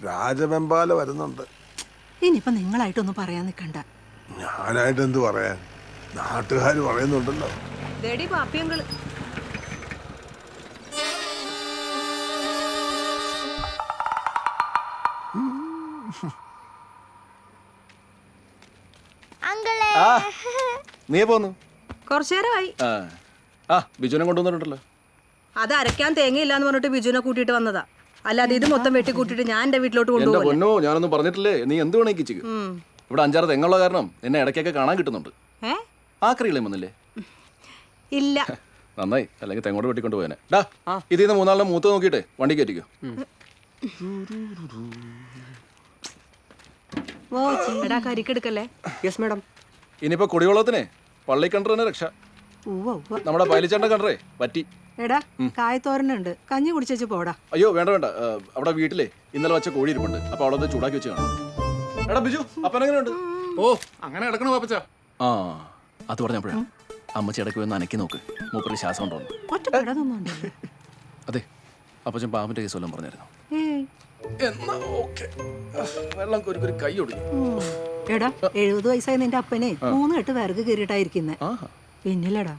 രാജവെമ്പാല വരുന്നുണ്ട്. ഇനിയിപ്പൊ നിങ്ങളായിട്ടൊന്നും പറയാൻ നിക്കണ്ട. ഞാനായിട്ട് എന്ത് പറയാൻ, നാട്ടുകാർ പറയുന്നുണ്ടല്ലോ. നീ പോന്നു കുറച്ചേരമായി. ബിജുനെ കൊണ്ടുവന്നിട്ടുണ്ടല്ലോ. അത് അരയ്ക്കാൻ തേങ്ങയില്ലാന്ന് പറഞ്ഞിട്ട് ബിജുനെ കൂട്ടിയിട്ട് വന്നതാ. അല്ലാതെ ഇത് മൊത്തം വെട്ടി കൂട്ടിയിട്ട് ഞാൻ എന്റെ വീട്ടിലോട്ട് കൊണ്ടുപോകും. പൊന്നോ, ഞാനൊന്നും പറഞ്ഞിട്ടില്ലേ. നീ എന്ത് വേണേ കിച്ചിക്ക്. ഇവിടെ 5-6 തെങ്ങുള്ള കാരണം എന്നെ ഇടയ്ക്കൊക്കെ കാണാൻ കിട്ടുന്നുണ്ട്. ആക്രികളെ വന്നില്ലേ? ഇല്ല. നന്നായി, അല്ലെങ്കിൽ തെങ്ങോട് വെട്ടിക്കൊണ്ട് പോയനെ. ഇതിന്ന് 3 മൂത്ത് നോക്കിട്ടെ വണ്ടി കയറ്റിക്കോ. കരിക്കെടുക്കല്ലേ? Yes madam. ഇനിയിപ്പോ കുടിവെള്ളത്തിനെ പള്ളിക്കണ്ടറിനെ രക്ഷ. നമ്മുടെ പൈലിച്ചേട്ടൻ കണ്ടറേ പറ്റി. എടാ കായത്തോരനുണ്ട്, കഞ്ഞി കുടിച്ചു പോടാ. അയ്യോ വേണ്ട വേണ്ട, അവിടെ വീട്ടിലെ ഇന്നലെ വെച്ച കോഴി ഇരിപ്പുണ്ട്. അപ്പൊ അവിടെ ചൂടാക്കി വെച്ച് കാണാം. എടാ ബിജു, അപ്പനെങ്ങനെയുണ്ട്? ഓ അങ്ങനെ കിടക്കണ പാപ്പച്ച. അത് പറഞ്ഞപ്പോഴാ അമ്മച്ചി ഇടയ്ക്ക് വന്ന് അനക്കി നോക്ക്, മൂപ്പർക്ക് ശ്വാസം ഉണ്ടോന്ന്. അതെ, അപ്പച്ചൻ പാമ്പിന്റെ കേസ് വല്ലതും പറഞ്ഞായിരുന്നു. എന്നാ ഓക്കെ. വെള്ളം ഒരു കൈ ഒടിഞ്ഞു. എടാ 70 വയസ്സായി നിന്റെ അപ്പനെ 3 കെട്ട് വിറക് കയറിയിട്ടായിരിക്കുന്നേ. പിന്നില്ലടാ,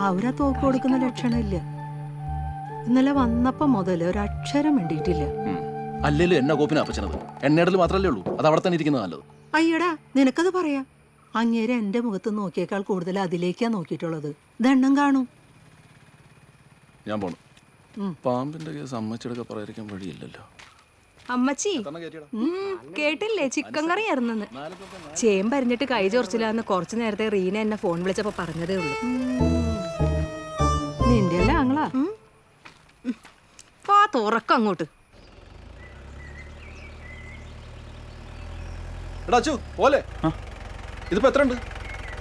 അവരാ തോക്ക് കൊടുക്കുന്ന ലക്ഷണമില്ല. ഇന്നലെ വന്നപ്പോ മുതൽ ഒരക്ഷരം വേണ്ടിയിട്ടില്ല. അല്ലേലും എന്നെ കോപ്പിന് അപ്പച്ചനത് എണ്ണയിടൽ മാത്രല്ലേ ഉള്ളൂ. അത് അവിടെ തന്നെ ഇരിക്കുന്നത് നല്ലത്. അയ്യടാ നിനക്കത് പറയാ. അങ്ങേരെ എന്റെ മുഖത്ത് നോക്കിയേക്കാൾ കൂടുതൽ അതിലേക്കാ നോക്കിയിട്ടുള്ളത്. ദണ്ണം കാണും. ഞാൻ പോണു. പാമ്പിന്റെ കേസ് അമ്മച്ചിടൊക്കെ പറയാതിരിക്കാൻ വഴിയില്ലല്ലോ. അമ്മച്ചി കേട്ടില്ലേ, ചിക്കൻ കറി ആയിരുന്നെന്ന്. ചേമ്പരിഞ്ഞിട്ട് കൈ ചൊറിച്ചില്ലാന്ന് കുറച്ചു നേരത്തെ റീന എന്നെ ഫോൺ വിളിച്ചപ്പോ പറഞ്ഞതേ ഉള്ളൂ. നിന്റെ അല്ല ആങ്ങളാ? തുറക്കം അങ്ങോട്ട്. എടാ അച്ചു പോലെ, ഇതിപ്പോ എത്ര ഉണ്ട്?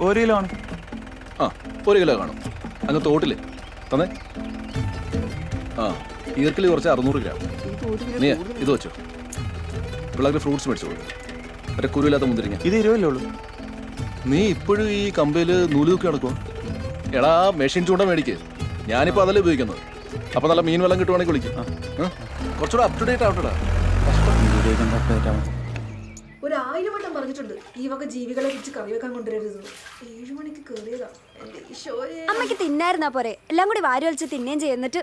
1 കിലോ ആണ്. 1 കിലോ കാണും. അങ്ങ് തോട്ടില് തന്നെ. ഈർക്കിൽ കുറച്ച് 600 ഗ്രാം. നീ ഇത് വെച്ചോ. പിള്ളേർക്ക് ഫ്രൂട്ട്സ് മേടിച്ചോളൂ. മറ്റേ കുരുവില്ലാത്ത മുന്തിരിങ്ങ. ഇത് 20 ഉള്ളൂ. നീ ഇപ്പോഴും ഈ കമ്പയില് നൂല് തൂക്കി നടക്കുമോ? എടാ മെഷീൻ ചൂണ്ട മേടിക്ക്. ഞാനിപ്പോ അതല്ലേ ഉപയോഗിക്കുന്നത്. അപ്പൊ നല്ല മീൻ വെള്ളം കിട്ടുവാണെങ്കിൽ വിളിക്കും. കുറച്ചുകൂടെ അപ് ടു ഡേറ്റ് ആവട്ടെടാ. 1000 വട്ടം പറഞ്ഞിട്ടുണ്ട് ഈ വക ജീവികളെ കുറിച്ച് കറി വെക്കാൻ കൊണ്ടുവരരുത്. 7 മണിക്ക് കേറിയതാ. അമ്മക്ക് തിന്നായിരുന്നാ പോരെ, എല്ലാം കൂടി വാരി വലിച്ച് തിന്നേം ചെയ്യുന്നിട്ട്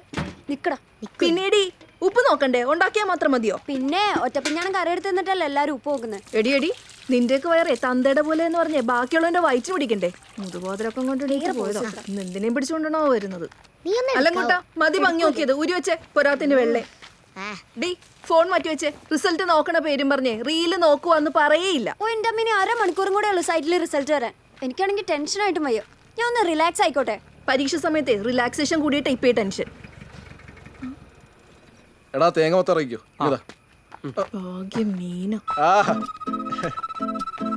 നിക്കടാ. പിന്നീടി ഉപ്പ് നോക്കണ്ടേ? ഉണ്ടാക്കിയാൽ മാത്രം മതിയോ? പിന്നെ ഒറ്റപ്പിഞ്ഞാണം കറി എടുത്ത് നിന്നിട്ടല്ലേ എല്ലാരും ഉപ്പ് നോക്കുന്നത്. എടി നിന്റെയൊക്കെ വയറേ തന്തയുടെ പോലെ എന്ന് പറഞ്ഞേ ബാക്കിയുള്ളവന്റെ വയറ്റിന് പിടിക്കണ്ടേ? മുതുബോധരൊപ്പം കൊണ്ടുപോയിട്ട് പോയതോ. എന്തിനേം പിടിച്ചുകൊണ്ടാണോ വരുന്നത്? അല്ലങ്ങോട്ടാ മതി ഭംഗി നോക്കിയത്. ഉരി വെച്ചേ പൊരാത്തിന്റെ വെള്ളേ. ഡി ഫോൺ മാറ്റി വെച്ചേ. റിസൾട്ട് നോക്കണ പേരും പറഞ്ഞേ റീല് നോക്കുവാന്ന് പറയേയില്ല. ഓ എന്റെ അമ്മേനെ 1/2 മണിക്കൂറും കൂടെ ഉള്ളു സൈറ്റിൽ റിസൾട്ട് വരാൻ. എനിക്കാണെങ്കിൽ ടെൻഷനായിട്ടും വയ്യോ. ഞാൻ ഒന്ന് റിലാക്സ് ആയിക്കോട്ടെ. പരീക്ഷ സമയത്തെ റിലാക്സേഷൻ കൂടിയിട്ട് ഇപ്പേ ടെൻഷൻ. എടാ തേങ്ങ മൊത്തം ഇറങ്ങിക്കോ.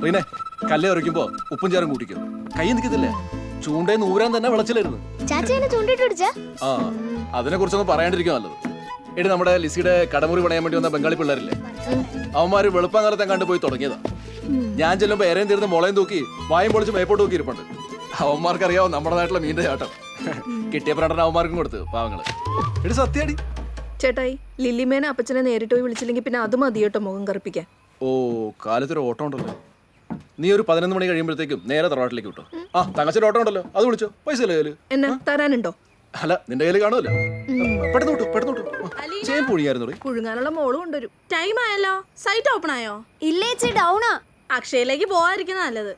റീനെ, കല്ല് ഇറക്കുമ്പോ ഉപ്പും ചാറും കൂട്ടിക്കോ. കൈ നിൽക്കത്തില്ലേ? ചൂണ്ടേന്ന് ഊരാൻ തന്നെ വിളച്ചിലായിരുന്നു. അതിനെ കുറിച്ചൊന്നും പറയാണ്ടിരിക്കും നല്ലത്. എടി നമ്മുടെ ലിസിയുടെ കടമുറി പണയാൻ വേണ്ടി വന്ന ബംഗാളി പിള്ളേരില്ലേ, അവന്മാര് വെളുപ്പാങ്കാലത്തെ കണ്ടു പോയി തുടങ്ങിയതാ. ഞാൻ ചെല്ലുമ്പോ ഏറേം തീർന്ന് മുളയും തൂക്കി വായും പൊളിച്ച് മേപ്പോട്ട് തൂക്കി ഇരിപ്പുണ്ട്. അവന്മാർക്ക് അറിയാവോ നമ്മുടെ നാട്ടിലെ മീൻ്റെ ചാട്ടം. കിട്ടിയ പ്രണ്ടന അവന്മാർക്കും കൊടുത്ത് പാവങ്ങള്. എടി സത്യാടി. ചേട്ടായി ലില്ലിമേനെ അപ്പച്ചനെ നേരിട്ട് പോയി വിളിച്ചില്ലെങ്കിൽ പിന്നെ അത് മതി കേട്ടോ മുഖം കറുപ്പിക്കാൻ. ഓ കാലത്തൊരു ഓട്ടം ഉണ്ടല്ലോ. നീ ഒരു 11 മണി കഴിയുമ്പോഴത്തേക്കും നേരെ തറവാട്ടിലേക്ക് വിട്ടോ. തങ്ങച്ചൊരു ഓട്ടം ഉണ്ടല്ലോ, അത് വിളിച്ചോ. പൈസ അല്ലേ കയ്യില്? എന്നാ തരാനുണ്ടോ? അല്ല നിന്റെ കയ്യിൽ കാണുമല്ലോ. പെട്ടെന്ന് വിട്ടു പെട്ടെന്ന് വിട്ടു. ചെയ്യാൻ പൊഴിയായിരുന്നു. പുഴുങ്ങാനുള്ള മോള് കൊണ്ടുവരും. ടൈം ആയല്ലോ. സൈറ്റ് ഓപ്പൺ ആയോ? ഇല്ലേച്ചി ഡൗണാ. അക്ഷയയിലേക്ക് പോവാതിരിക്കുന്ന നല്ലത്.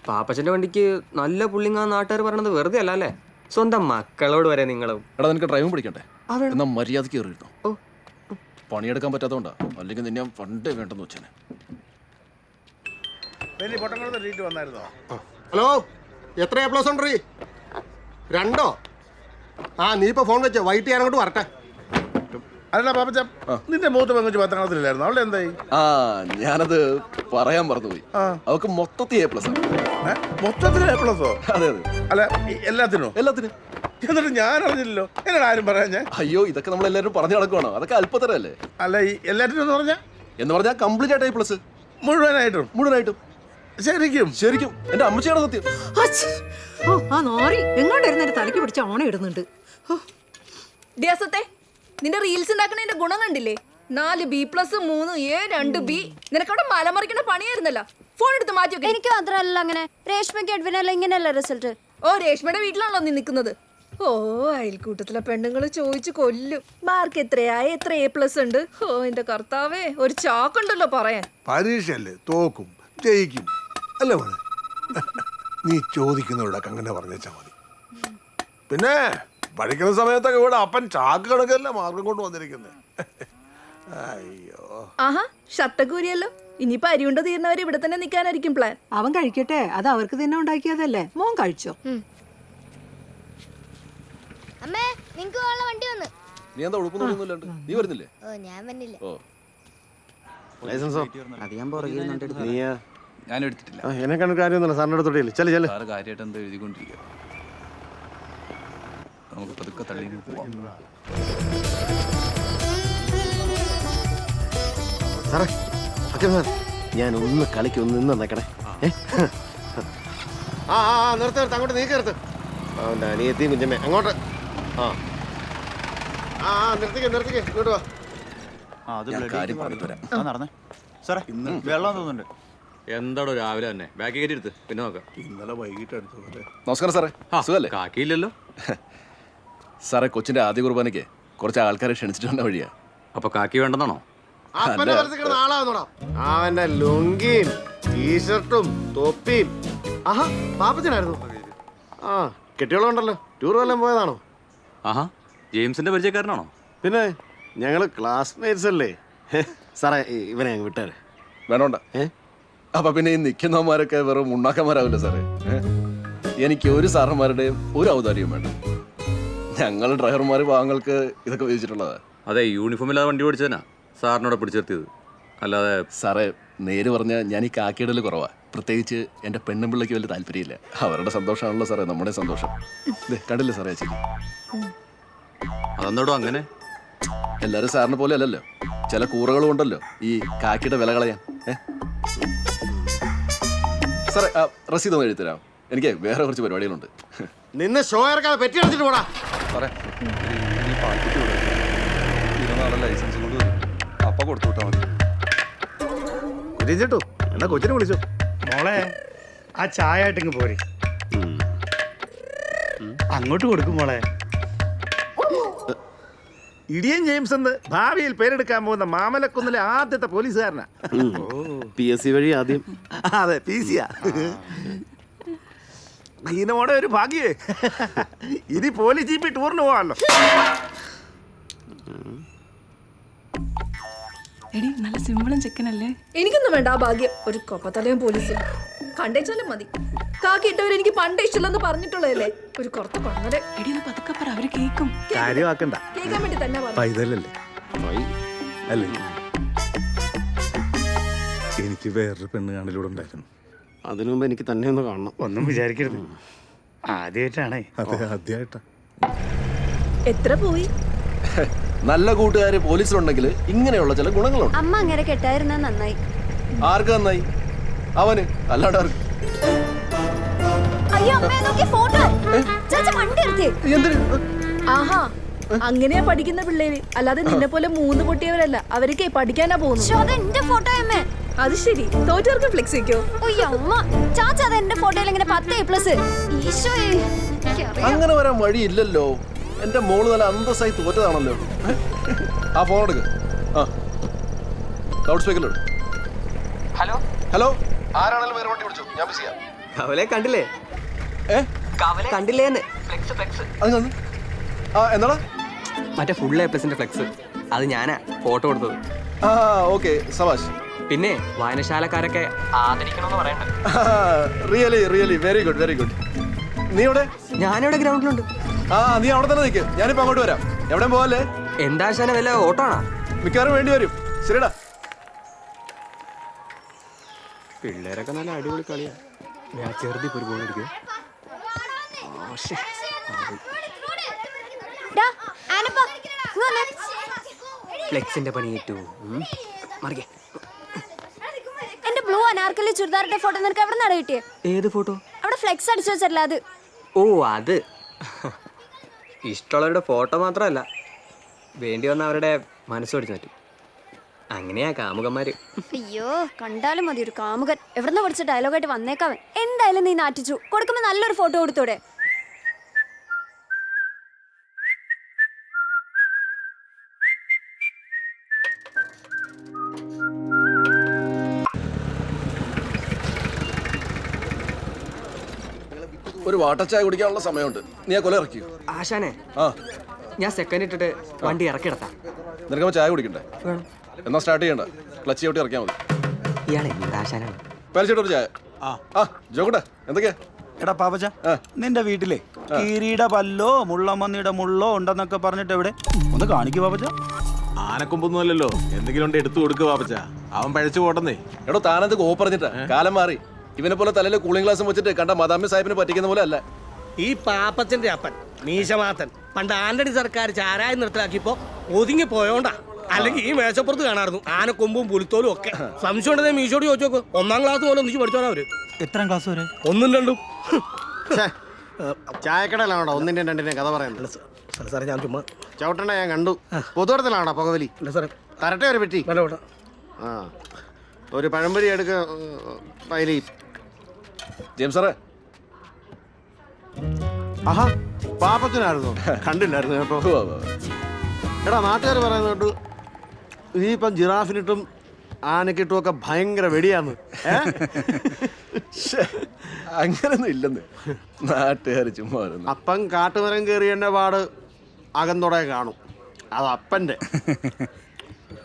പാപ്പച്ചന്റെ വണ്ടിക്ക് നല്ല പുള്ളിങ്ങാ നാട്ടുകാർ പറയണത് വെറുതെ അല്ല അല്ലേ? സ്വന്തം മക്കളോട് വരെ നിങ്ങളും. എടാ നിനക്ക് ഡ്രൈവും പഠിക്കണ്ടേ? എന്നാ മര്യാദക്ക് കയറിയിരുന്നു. പണിയെടുക്കാൻ പറ്റാത്തതുകൊണ്ടാ, അല്ലെങ്കിൽ നിന്നെ പണ്ടേ വേണ്ടെന്ന് വെച്ചേനെ. ഹലോ, എത്ര A+ ഉണ്ട്? 2? നീ ഇപ്പൊ ഫോൺ വെച്ചോ, വൈകിട്ട് ഞാൻ അങ്ങോട്ട് വരട്ടെ. അല്ല പാപ്പച്ച, നിന്റെ മൂത്ത പെങ്കുച്ച് 10ാം ക്ലാസ്സിലായിരുന്നു. അവളെ എന്തായി? ഞാനത് പറയാൻ മറന്നുപോയി. അവക്ക് മൊത്തത്തിൽ A+. മൊത്തത്തിൽ A+? അതെ അതെ. അല്ല എല്ലാത്തിനും? എല്ലാത്തിനും. എന്നിട്ട് ഞാൻ അറിഞ്ഞില്ലല്ലോ. എന്നോട് ആരും പറയാൻ ഞാൻ? അയ്യോ ഇതൊക്കെ നമ്മൾ എല്ലാവരും പറഞ്ഞു നടക്കുവാണോ? അതൊക്കെ അല്പത്തരല്ലേ? അല്ല ഈ എല്ലാത്തിനും എന്ന് പറഞ്ഞാൽ കംപ്ലീറ്റ് ആയിട്ട് A+. മുഴുവനായിട്ടും? മുഴുവനായിട്ടും. ശരിക്കും ശരിക്കും എന്റെ അമ്മച്ചിയാണ് സത്യം. അച്ഛ്. ഓ ആ നോറി എങ്ങോട്ടിരുന്നിട്ട് തലയ്ക്ക് പിടിച്ച ഓണ ഇടുന്നുണ്ട്. ഓ, ഡിയാസത്തെ നിന്റെ റീൽസ് ഉണ്ടാക്കണതിന്റെ ഗുണം കണ്ടില്ലേ? 4 B+, 3 A, 2 B. നിനക്കവിടെ മലമറിക്കണ പണിയായിരുന്നല്ല. ഫോൺ എടുത്ത് മാറ്റി വെക്ക്. എനിക്ക് മാത്രമല്ല അങ്ങനെ രേഷ്മയ്ക്ക് എഡ്വിനല്ല ഇങ്ങനെയല്ല റിസൾട്ട്. ഓ രേഷ്മയുടെ വീട്ടിലാണല്ലോ നീ നിൽക്കുന്നത്. ഓ അയൽക്കൂട്ടത്തിലെ പെണ്ണുങ്ങൾ ചോദിച്ചു കൊല്ലും. മാർക്ക് എത്രയായി, എത്ര A+ ഉണ്ട്? ഓ എന്റെ കർത്താവേ, ഒരു ചാക്കുണ്ടല്ലോ പറയാൻ. പരീക്ഷയല്ലേ, തോക്കും ജയിക്കും അല്ല മോളെ. നീ ചോദിക്കുന്നവരോടൊക്കെ അങ്ങനെ പറഞ്ഞാൽ മതി. പിന്നെ പഠിക്കുന്ന സമയത്തൊക്കെ ഇവിടെ അപ്പൻ ചാക്ക് കണക്കല്ല മാർഗം കൊണ്ട് വന്നിരിക്കുന്നത്. അയ്യോ, ആഹാ ഷർട്ടക്കൂരിയല്ലോ. ഇനിയിപ്പോ അരിയുണ്ട തീർന്നവർ ഇവിടെ തന്നെ നിൽക്കാനായിരിക്കും പ്ലാൻ. അവൻ കഴിക്കട്ടെ, അത് അവർക്ക് തന്നെ ഉണ്ടാക്കിയതല്ലേ. മോൻ കഴിച്ചോ? അമ്മേ നിങ്ങക്ക് വണ്ടി വന്നു. നീ എന്താ ഉടുപ്പൊന്നുമില്ലാണ്ട് നീ വരുന്നില്ലേ? ഓ ഞാൻ വന്നില്ല. ഓ ഞാൻ എടുത്തിട്ടില്ല. എന്നെ കണ്ട കാര്യമൊന്നുമില്ല. സാറിന്റെ അടുത്തോട്ടില്ല. ചെല് ചെല്. സാറ് കാര്യമായിട്ട് എന്താ എഴുതിക്കൊണ്ടിരിക്കുക. നമുക്ക് പതുക്കെ തള്ളി പോവാം. സാറേ ഓക്കെ സാർ, ഞാൻ ഒന്ന് കളിക്ക് ഒന്ന് നിന്ന് നിൽക്കണേ. ആ ആ നിർത്ത് നിർത്ത്, അങ്ങോട്ട് നീക്കരുത്. അവൻ്റെ അനിയത്തിയും കുഞ്ഞമ്മേ അങ്ങോട്ട്. ആ ആ നിർത്തിക്കേ നിർത്തിക്കേ, ഇങ്ങോട്ട് വാ. ഞാൻ കാര്യം പറഞ്ഞു തരാം. നടന്നേ സാറേ, ഇന്ന് വെള്ളം തോന്നുന്നുണ്ട്. എന്താടോ രാവിലെ തന്നെ ബാക്കി കയറ്റി എടുത്ത് പിന്നെ നോക്കാം. ഇന്നലെ വൈകിട്ട് അടുത്ത് നമസ്കാരം സാറേ, സുഖല്ലേ? കാക്കിയില്ലല്ലോ. സാറേ കൊച്ചിന്റെ ആദ്യ കുർബാനയ്ക്ക് കുറച്ച് ആൾക്കാരെ ക്ഷണിച്ചിട്ട് വന്ന വഴിയാ. അപ്പൊ കാക്കി വേണ്ടെന്നാണോ? അപ്പനെ വരച്ച് കിടന്ന ആളാന്നോടാ. അവന്റെ ലുങ്കിയും ടീഷർട്ടും തൊപ്പിയും. ആഹാ പാപ്പച്ചനായിരുന്നു. ആ കെട്ടിയോളുണ്ടല്ലോ. ടൂർ വല്ലതും പോയതാണോ? ആഹാ, ജെയിംസിന്റെ പരിചയക്കാരനാണോ? പിന്നെ ഞങ്ങള് ക്ലാസ്മേറ്റ്സ് അല്ലേ. സാറേ ഇവനെ അങ്ങ് വിട്ടാരെ. വേണോണ്ട. അപ്പൊ പിന്നെ ഈ നിൽക്കുന്നവന്മാരൊക്കെ വെറും ഉണ്ണാക്കന്മാരാവില്ല സാറേ. എനിക്ക് ഒരു സാറന്മാരുടെയും ഒരു ഔദാര്യവും വേണ്ട. ഞങ്ങൾ ഡ്രൈവർമാർ പാവങ്ങൾക്ക് ഇതൊക്കെ വിധിച്ചിട്ടുള്ളതാ. അതെ, യൂണിഫോം ഇല്ലാതെ വണ്ടി ഓടിച്ചതിനാ സാറിനോട് പിടിച്ചെത്തിയത്. അല്ലാതെ സാറേ നേര് പറഞ്ഞാൽ ഞാൻ ഈ കാക്കിയിടൽ കുറവാ. പ്രത്യേകിച്ച് എൻ്റെ പെണ്ണും പിള്ളയ്ക്ക് വലിയ താല്പര്യമില്ല. അവരുടെ സന്തോഷമാണല്ലോ സാറേ നമ്മുടെ സന്തോഷം. കണ്ടില്ലേ സാറേ ചേച്ചി? അതെന്തോടോ അങ്ങനെ? എല്ലാവരും സാറിനെ പോലെ അല്ലല്ലോ. ചില കൂറകളും ഉണ്ടല്ലോ ഈ കാക്കിയുടെ വില കളയാൻ. സാറേ റസീദ് ഒന്ന് എഴുതിത്തരാം. എനിക്ക് വേറെ കുറച്ച് പരിപാടികളുണ്ട്. നിന്നെ ഷോ ഇറക്കാതെ പെറ്റി അടിച്ചിട്ട് പോടാ. സാറേ ലൈസൻസ് കൊണ്ട് അപ്പ കൊടുത്തു വിട്ടാൽ മതി. കുരിച്ചിട്ടു എന്നാ കൊച്ചിനെ വിളിച്ചു. മോളെ ആ ചായ ആയിട്ടിങ്ങ് പോരെ. അങ്ങോട്ട് കൊടുക്കും മോളെ. ഇടിയൻ ജെയിംസ് എന്ന് ഭാവിയിൽ പേരെടുക്കാൻ പോകുന്ന മാമലക്കുന്നിലെ ആദ്യത്തെ പോലീസുകാരനാ. PSC വഴി ആദ്യം. അതെ PC-യാ. മോടെ ഒരു ഭാഗ്യേ. ഇനി പോലീസ് ജീപ്പി ടൂറിന് പോവാല്ലോ. എടി നല്ല സിമ്പിളും ചെക്കനല്ലേ? എനിക്കൊന്നും വേണ്ട ആ ഭാഗ്യം. ഒരു കൊപ്പത്തലയും പോലീസും കണ്ടേച്ചാലും മതി. കാക്കി ഇട്ടവർ എനിക്ക് പണ്ടേ ഇഷ്ടമില്ലെന്ന് പറഞ്ഞിട്ടുള്ളതല്ലേ. ഒരു കുറച്ച് കൊണ്ടേ എടി ഒന്ന് പതുക്കെ പറ, അവര് കേക്കും. കാര്യമാക്കണ്ട, കേൾക്കാൻ വേണ്ടി തന്നെ പറഞ്ഞു. പൈതലല്ലേ അല്ലേ. എനിക്ക് വേറൊരു പെണ്ണ് കാണലൂടെ ഉണ്ടായിരുന്നു. അതിനു മുമ്പ് എനിക്ക് തന്നെ ഒന്ന് കാണണം. ഒന്നും വിചാരിക്കരുത്, ആദ്യമായിട്ടാണേ. അതെ ആദ്യമായിട്ടാ. എത്ര പോയി? നല്ല കൂട്ടുകാര് പോലീസിലുണ്ടെങ്കിൽ ഇങ്ങനെയുള്ള ചില ഗുണങ്ങളുണ്ട്. അമ്മ അങ്ങനെ കെട്ടായിരുന്ന നന്നായി. ആർക്ക് നന്നായി? അവന്, അല്ലാണ്ട് ആർക്ക്? അയ്യോ അമ്മേ നോക്കി ഫോട്ടോ. ചാച്ച വണ്ടി എടുത്തേ. ആഹാ അങ്ങനെയാ പഠിക്കുന്ന പിള്ളേര്. അല്ലാതെ നിന്നെ പോലെ 3 പൊട്ടിയവരല്ല. അവരൊക്കെ പഠിക്കാനാ പോകുന്നു. അതെന്റെ ഫോട്ടോ അമ്മേ. അത് ശരി, തോറ്റവർക്ക് ഫ്ലെക്സ് വെക്കോ? അയ്യോ അമ്മ, ചാച്ച അത് എന്റെ ഫോട്ടോയിൽ ഇങ്ങനെ 10 A+. ഈശോയെ, എനിക്കറിയാം. അങ്ങനെ വരാൻ വഴിയില്ലല്ലോ. എന്റെ മോള് നല്ല അന്തസ്സായി തോറ്റതാണല്ലോ. ആ ഫോൺ എടുക്ക്. ആ ലൗഡ് സ്പീക്കറിലോട്ട്. ഹലോ ഹലോ, ആരാണെങ്കിലും വേറെ വണ്ടി വിളിച്ചു. ഞാൻ ബിസിയാ. കവലെ കണ്ടില്ലേ? കവലെ കണ്ടില്ലേന്ന്? Flex flex. അത് കണ്ടു. ആ എന്താടാ? മറ്റേ ഫുൾ A+ന്റെ ഫ്ലെക്സ്. അത് ഞാനാ ഫോട്ടോ കൊടുത്തത്. ആ ഓക്കെ സവാഷ്. പിന്നെ വായനശാലക്കാരൊക്കെ ആദരിക്കണമെന്ന് പറയണ്ട. Really really very good very good. നീ എവിടെ? ഞാനിവിടെ ഗ്രൗണ്ടിലുണ്ട്. ആ നീ അവിടെ തന്നെ നിൽക്ക്, ഞാനിപ്പോ അങ്ങോട്ട് വരാം. എവിടെയും പോവല്ലേ? എന്താ ശാന വല്ല ഓട്ടോ ആണോ? മിക്കവാറും വേണ്ടി വരും. ശരിടാ. പിള്ളേരൊക്കെ നല്ല അടിപൊളി കളിയാ. ഞാൻ ചെറുതി ഒരു ഗോൾ അടിക്കും. ഫ്ലെക്സിന്റെ പണി ഏറ്റു. മറിക്കേ. എന്റെ ബ്ലൂ അനാർക്കലി പാർക്കിൽ ചുരിദാറിന്റെ ഫോട്ടോ നിനക്ക് എവിടെ നിന്നാണ് കിട്ടിയേ? ഏത് ഫോട്ടോ? അവിടെ ഫ്ലെക്സ് അടിച്ചു വെച്ചല്ല അത്. ഓ അത് ഇഷ്ടമുള്ളവരുടെ ഫോട്ടോ മാത്രമല്ല, വേണ്ടി വന്ന അവരുടെ മനസ്സ് പഠിച്ചു പറ്റും. അങ്ങനെയാ കാമുകന്മാര്. അയ്യോ കണ്ടാലും മതി ഒരു കാമുകൻ. എവിടെന്നാ പഠിച്ച ഡയലോഗായിട്ട് വന്നേക്കാവൻ. എന്തായാലും നീ നാറ്റിച്ചു കൊടുക്കുമ്പോ നല്ലൊരു ഫോട്ടോ കൊടുത്തോടെ. ഒരു വാട്ടർ ചായ കുടിക്കാനുള്ള സമയമുണ്ട്. നീ ആ കൊല ഇറക്കിയോ? ആശാനെ, ആ, ഞാൻ സെക്കൻഡ് ഇട്ടിട്ട് വണ്ടി ഇറക്കിടത്താം. നിനക്കപ്പോ ചായ കുടിക്കണ്ടേ? വേണം. എന്നാ സ്റ്റാർട്ട് ചെയ്യണ്ട, ക്ലച്ച് ചവിട്ടി ഇറക്കിയാൽ മതി. ഇയാളെ എന്ത് ആശാനാണ്? പേരിച്ചിട്ടൊരു ചായ. ആ ജോക്കട്ടെ, എന്തൊക്കെയാ? എടാ പാപ്പച്ച, നിന്റെ വീട്ടിലെ കീരിയുടെ പല്ലോ മുള്ളമ്മന്നിയുടെ മുള്ളോ ഉണ്ടെന്നൊക്കെ പറഞ്ഞിട്ട് എവിടെ ഒന്ന് കാണിക്കൂ പാപ്പച്ച. ആനക്കൊമ്പൊന്നും അല്ലല്ലോ, എന്തെങ്കിലും ഉണ്ട് എടുത്തു കൊടുക്കുക പാപ്പച്ച. അവൻ പഴച്ചു പോട്ടെന്നേ. എടോ താനെന്ത് കോ പറഞ്ഞിട്ടാ? കാലം മാറി. ഇവനെ പോലെ തലയിൽ കൂളിംഗ് ഗ്ലാസും വെച്ചിട്ട് കണ്ട മദാമി സാഹിബിനെ പറ്റിക്കുന്ന പോലെ അല്ല. ഈ പാപ്പച്ചന്റെ അപ്പൻ മീശമാത്തൻ പണ്ട് ആന്റണി സർക്കാർ ചാരായം നിർത്തലാക്കിയപ്പോ ഒതുങ്ങി പോയോണ്ടാ. അല്ലെങ്കിൽ ഈ മേശപ്പുറത്ത് കാണാറുന്നു ആനക്കൊമ്പും പുലിത്തോലും ഒക്കെ. സംശയം ഉണ്ടെങ്കിൽ മീശോട് ചോദിച്ചു നോക്ക്. 1ാം ക്ലാസ് പോലെ ഒന്നിച്ച് പഠിച്ചോളാം അവര്. എത്രാം ക്ലാസ് വരെ? 1ഉം 2ഉം. ചായക്കടയിലാണോ 1ന്റെയും 2ന്റെയും കഥ പറയുന്നത്? സാറേ ഞാൻ ചുമ്മാ ചവിട്ടണ ഞാൻ കണ്ടു. പൊതുവടത്തിലാണോ പുകവലി? അല്ല സാറേ. തരട്ടെ ഒരു പെട്ടി. വേണ്ട വേണ്ട. ആ ഒരു പഴംപൊരി എടുക്ക പൈലി. ജെയിംസ് സാറേ. ആഹാ പാപ്പത്തിനായിരുന്നു. കണ്ടില്ലായിരുന്നു കേട്ടോ. എടാ നാട്ടുകാർ പറയുന്നത് കേട്ടു നീ ഇപ്പം ജിറാഫിനിട്ടും ആനക്കിട്ടും ഒക്കെ ഭയങ്കര വെടിയാന്ന്. അങ്ങനൊന്നും ഇല്ലെന്ന് നാട്ടുകാർ ചുമ്മാ. അപ്പം കാട്ടുമരം കയറിയതിൻ്റെ പാട് അകന്തോടെ കാണും. അത് അപ്പൻ്റെ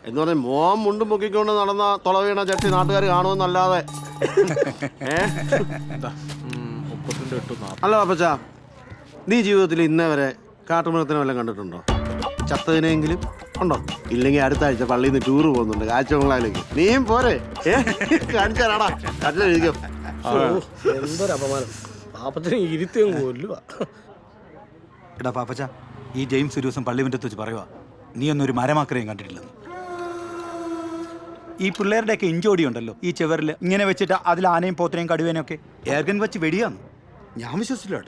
എന്ന് പറഞ്ഞാൽ മോൻ മുണ്ടും പൊക്കിക്കൊണ്ട് നടന്ന തുള വീണ ചട്ടി നാട്ടുകാർ കാണുമെന്നല്ലാതെ. അല്ല പാപ്പച്ച, നീ ജീവിതത്തിൽ ഇന്നേ വരെ കാട്ടുമൃഗത്തിനെ വല്ലതും കണ്ടിട്ടുണ്ടോ? ചത്തതിനെങ്കിലും ഉണ്ടോ? ഇല്ലെങ്കിൽ അടുത്ത ആഴ്ച പള്ളിയിൽ നിന്ന് ടൂറ് പോകുന്നുണ്ട് കാഴ്ചബംഗ്ലാവിലേക്ക്. നീയും പോരെ? കാണിച്ചാടാ കട്ടിലെഴുതിക്കോ. എന്തൊരു അപമാനം. പാപ്പത്തിന് ഇരുത്തിയും കൊല്ലുക. എടാ പാപ്പച്ച, ഈ ജെയിംസ് ഒരു ദിവസം പള്ളിമുറ്റത്ത് വെച്ച് പറയുക, നീ ഒന്നൊരു മരമാക്കരെയും കണ്ടിട്ടില്ലെന്ന്. ഈ പിള്ളേരുടെയൊക്കെ ഇഞ്ചോടി ഉണ്ടല്ലോ ഈ ചെവറിൽ ഇങ്ങനെ വെച്ചിട്ട് അതിൽ ആനയും പോത്തനെയും കടുവേനെയും ഒക്കെ ഏർഗൻ വെച്ച് വെടിയാന്ന്. ഞാൻ വിശ്വസിച്ചില്ല.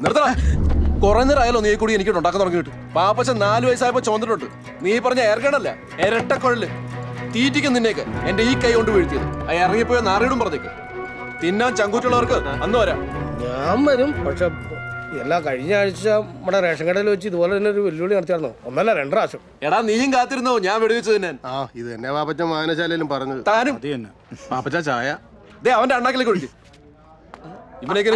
കുറെ നേരം ആയാലോ നീ കൂടി എനിക്ക് ഉണ്ടാക്കാൻ തുടങ്ങിയിട്ട്. പാപ്പച്ച 4 വയസ്സായപ്പോ ചോന്നിട്ടുണ്ട്. നീ പറഞ്ഞ എയർഗണല്ല, ഇരട്ടക്കൊഴല്. തീറ്റിക്കും നിന്നേക്ക് എന്റെ ഈ കൈ കൊണ്ട് വീഴ്ത്തിയത്. ആ ഇറങ്ങിപ്പോയ നാറിയിടും പറഞ്ഞേക്ക്. തിന്നാൻ ചങ്കൂറ്റുള്ളവർക്ക് അന്ന് വരാം. ഞാൻ വരും. പക്ഷെ എല്ലാ കഴിഞ്ഞ ആഴ്ച നമ്മുടെ റേഷൻ കടയിൽ വെച്ച് ഇതുപോലെ തന്നെ ഒരു വെല്ലുവിളി നടത്തിയായിരുന്നോ? 1 അല്ല 2 പ്രാവശ്യം. എടാ നീയും കാത്തിരുന്നോ ഞാൻ വെടിവെച്ച് തിന്നാൻ? ആ ഇത് തന്നെ പാപ്പച്ച വായനശാലയിലും പറഞ്ഞത്. താനും പാപ്പച്ച ചായ. ദേ അവന്റെ അണ്ണാക്കിലേക്ക് ഒഴിക്കും. ഇവനേക്ക്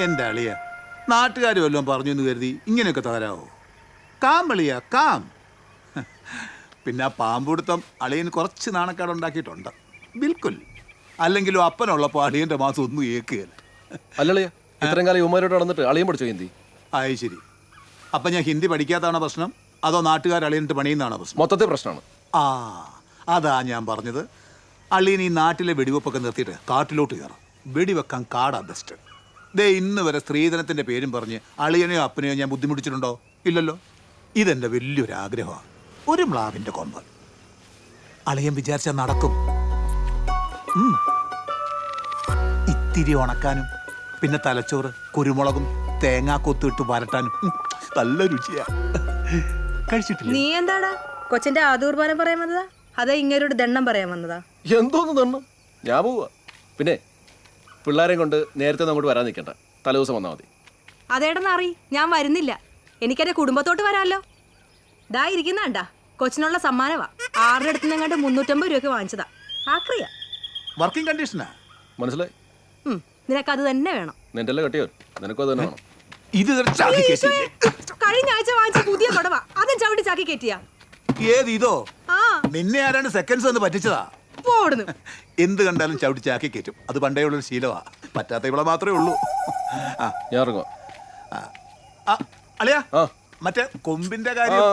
എന്റെ അളിയ നാട്ടുകാർ വല്ലതും പറഞ്ഞു എന്ന് കരുതി ഇങ്ങനെയൊക്കെ തകരാവോ? കാം അളിയ കാം. പിന്നെ ആ പാമ്പുടുത്തം അളിയന് കുറച്ച് നാണക്കേട് ഉണ്ടാക്കിയിട്ടുണ്ട്. ബിൽക്കുൽ. അല്ലെങ്കിലും അപ്പനുള്ളപ്പോൾ അളിയന്റെ മാസം ഒന്നും ഏക്കുകയല്ല. അല്ലളിയ ഇത്രയും കാലം യുവമാരോട് നടന്നിട്ട് അളിയും പഠിച്ചോ ഹിന്ദി? ആയി ശരി. അപ്പം ഞാൻ ഹിന്ദി പഠിക്കാത്തതാണോ പ്രശ്നം, അതോ നാട്ടുകാർ അളിയനിട്ട് പണിയുന്നതാണോ പ്രശ്നം? മൊത്തത്തിൽ പ്രശ്നമാണ്. ആ അതാ ഞാൻ പറഞ്ഞത്. അളിയൻ ഈ നാട്ടിലെ വെടിവെപ്പൊക്കെ നിർത്തിയിട്ട് കാട്ടിലോട്ട് കയറാം. വെടിവെക്കാൻ കാടാ ബെസ്റ്റ്. ദേ ഇന്ന് വരെ സ്ത്രീധനത്തിൻ്റെ പേരും പറഞ്ഞ് അളിയനെയോ അപ്പനെയോ ഞാൻ ബുദ്ധിമുട്ടിച്ചിട്ടുണ്ടോ? ഇല്ലല്ലോ. ഇതെൻ്റെ വലിയൊരു ആഗ്രഹമാണ്. ഒരു മ്ലാവിൻ്റെ കൊമ്പ്. അളിയൻ വിചാരിച്ചാൽ നടക്കും. ഇത്തിരി ഉണക്കാനും പിന്നെ തലച്ചോറ് കുരുമുളകും തേങ്ങാക്കൊത്തിട്ട് വരട്ടാനും നല്ല രുചിയാ. കഴിച്ചിട്ടില്ല? നീ എന്താടാ കൊച്ചിന്റെ ആദൂർബാനം പറയാൻ വന്നതാ? അതാ ഇങ്ങനൊരു ദണ്ണം പറയാൻ വന്നതാ? എന്തോന്ന് ദണ്ണം? ഞാൻ പോവാ. പിന്നെ പിള്ളേരെയും കൊണ്ട് നേരത്തെ അങ്ങോട്ട് വരാൻ നിൽക്കണ്ട, തലേദിവസം വന്നാൽ മതി. അതേടെന്നറി ഞാൻ വരുന്നില്ല. എനിക്കെന്റെ കുടുംബത്തോട്ട് വരാമല്ലോ. ദാ ഇരിക്കുന്നാണ്ടാ കൊച്ചിനുള്ള സമ്മാനവാ. 6 അടുത്ത് നിന്നങ്ങാണ്ട് 350 രൂപയ്ക്ക് വാങ്ങിച്ചതാ. ആക്രിയ വർക്കിംഗ് കണ്ടീഷനാ. മനസ്സിലായി? നിനക്കത് തന്നെ വേണം. നിന്റെ കെട്ടിയോ? നിനക്കും അത് തന്നെ വേണം. ഇത് കഴിഞ്ഞ ആഴ്ച വാങ്ങിച്ച പുതിയ കൊടവാ. അതും ചവിട്ടി ചാക്കി കയറ്റിയാ. ഏത് ഇതോ? നിന്നെ ആരാണ്ട് സെക്കൻഡ്സ് ഒന്ന് പറ്റിച്ചതാ. എന്ത് കണ്ടാലും ചവിട്ടി ചാക്കി കയറ്റും. അത് പണ്ടേ ഉള്ളൊരു ശീലമാ. പറ്റാത്ത ഇവിടെ മാത്രമേ ഉള്ളൂ. ഞാൻ ഇറങ്ങും. അളിയാ മറ്റേ കൊമ്പിന്റെ കാര്യം